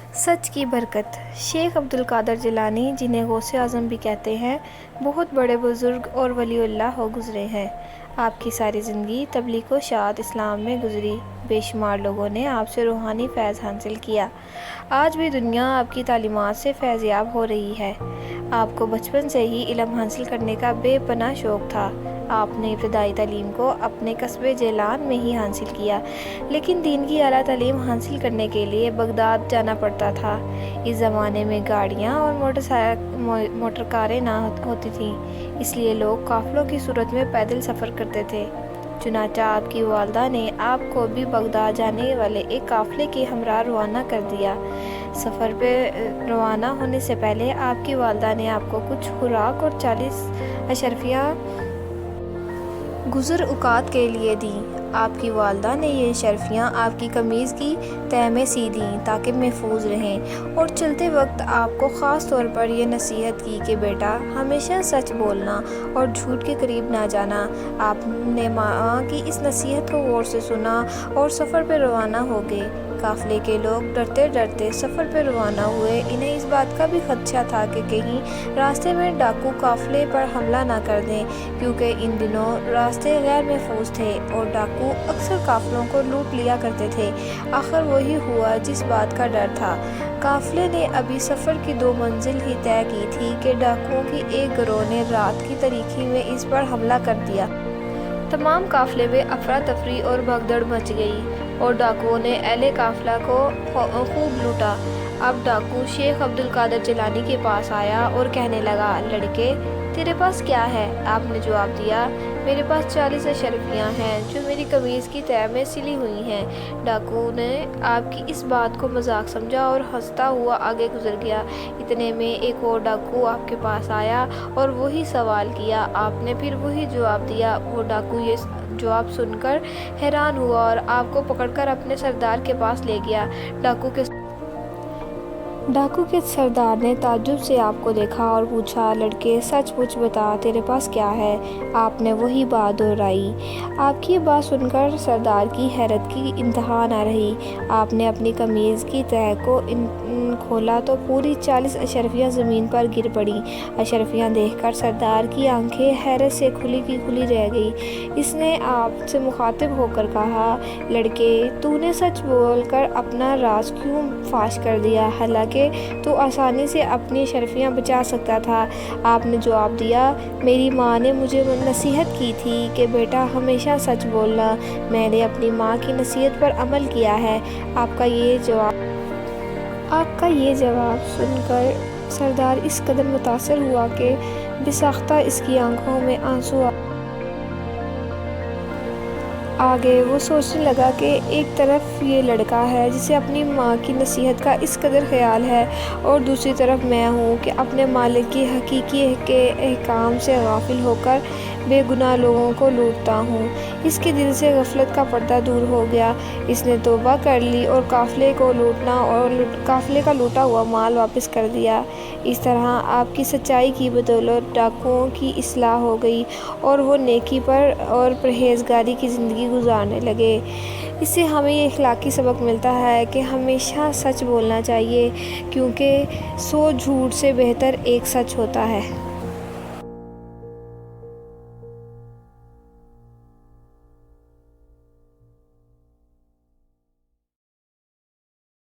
سچ کی برکت۔ شیخ عبدالقادر جیلانی، جنہیں غوث اعظم بھی کہتے ہیں، بہت بڑے بزرگ اور ولی اللہ ہو گزرے ہیں۔ آپ کی ساری زندگی تبلیغ و اشاعت اسلام میں گزری۔ بے شمار لوگوں نے آپ سے روحانی فیض حاصل کیا۔ آج بھی دنیا آپ کی تعلیمات سے فیض یاب ہو رہی ہے۔ آپ کو بچپن سے ہی علم حاصل کرنے کا بے پناہ شوق تھا۔ آپ نے ابتدائی تعلیم کو اپنے قصبے جیلان میں ہی حاصل کیا، لیکن دین کی اعلیٰ تعلیم حاصل کرنے کے لیے بغداد جانا پڑتا تھا۔ اس زمانے میں گاڑیاں اور موٹر کاریں نہ ہوتی تھیں، اس لیے لوگ قافلوں کی صورت میں پیدل سفر کرتے تھے۔ چنانچہ آپ کی والدہ نے آپ کو بھی بغداد جانے والے ایک قافلے کے ہمراہ روانہ کر دیا۔ سفر پہ روانہ ہونے سے پہلے آپ کی والدہ نے آپ کو کچھ خوراک اور 40 اشرفیاں گزر اوقات کے لیے دیں۔ آپ کی والدہ نے یہ اشرفیاں آپ کی قمیض کی تہہ میں سی دیں تاکہ محفوظ رہیں، اور چلتے وقت آپ کو خاص طور پر یہ نصیحت کی کہ بیٹا، ہمیشہ سچ بولنا اور جھوٹ کے قریب نہ جانا۔ آپ نے ماں کی اس نصیحت کو غور سے سنا اور سفر پہ روانہ ہو گئے۔ قافلے کے لوگ ڈرتے ڈرتے سفر پہ روانہ ہوئے۔ انہیں اس بات کا بھی خدشہ تھا کہ کہیں راستے میں ڈاکو قافلے پر حملہ نہ کر دیں، کیونکہ ان دنوں راستے غیر محفوظ تھے اور ڈاکو اکثر قافلوں کو لوٹ لیا کرتے تھے۔ آخر وہی ہوا جس بات کا ڈر تھا۔ قافلے نے ابھی سفر کی 2 منزل ہی طے کی تھی کہ ڈاکوؤں کی ایک گروہ نے رات کی تاریکی میں اس پر حملہ کر دیا۔ تمام قافلے میں افراتفری اور بھگدڑ مچ گئی اور ڈاکوؤں نے اہل قافلہ کو خوب لوٹا۔ اب ڈاکو شیخ عبدالقادر جیلانی کے پاس آیا اور کہنے لگا، لڑکے، تیرے پاس کیا ہے؟ آپ نے جواب دیا، میرے پاس 40 اشرفیاں ہیں جو میری قمیض کی تہہ میں سلی ہوئی ہیں۔ ڈاکو نے آپ کی اس بات کو مذاق سمجھا اور ہنستا ہوا آگے گزر گیا۔ اتنے میں ایک اور ڈاکو آپ کے پاس آیا اور وہی سوال کیا۔ آپ نے پھر وہی جواب دیا۔ وہ ڈاکو یہ جواب سن کر حیران ہوا اور آپ کو پکڑ کر اپنے سردار کے پاس لے گیا۔ ڈاکو کے سردار نے تعجب سے آپ کو دیکھا اور پوچھا، لڑکے، سچ مچ بتا، تیرے پاس کیا ہے؟ آپ نے وہی بات دہرائی۔ آپ کی یہ بات سن کر سردار کی حیرت کی انتہا نہ رہی۔ آپ نے اپنی قمیض کی تہہ کو کھولا تو پوری 40 اشرفیاں زمین پر گر پڑیں۔ اشرفیاں دیکھ کر سردار کی آنکھیں حیرت سے کھلی کی کھلی رہ گئیں۔ اس نے آپ سے مخاطب ہو کر کہا، لڑکے، تو نے سچ بول کر اپنا راز کیوں فاش کر دیا، حالانکہ تو آسانی سے اپنی اشرفیاں بچا سکتا تھا؟ آپ نے جواب دیا، میری ماں نے مجھے نصیحت کی تھی کہ بیٹا، ہمیشہ سچ بولنا۔ میں نے اپنی ماں کی نصیحت پر عمل کیا ہے۔ آپ کا یہ جواب سن کر سردار اس قدر متاثر ہوا کہ بساختہ اس کی آنکھوں میں آنسو آ گئے۔ وہ سوچنے لگا کہ ایک طرف یہ لڑکا ہے جسے اپنی ماں کی نصیحت کا اس قدر خیال ہے، اور دوسری طرف میں ہوں کہ اپنے مالک کی حقیقی احکام سے غافل ہو کر بے گناہ لوگوں کو لوٹتا ہوں۔ اس کے دل سے غفلت کا پردہ دور ہو گیا۔ اس نے توبہ کر لی اور قافلے کا لوٹا ہوا مال واپس کر دیا۔ اس طرح آپ کی سچائی کی بدولت ڈاکوؤں کی اصلاح ہو گئی اور وہ نیکی پر اور پرہیزگاری کی زندگی گزارنے لگے۔ اس سے ہمیں یہ اخلاقی سبق ملتا ہے کہ ہمیشہ سچ بولنا چاہیے، کیونکہ 100 جھوٹ سے بہتر ایک سچ ہوتا ہے۔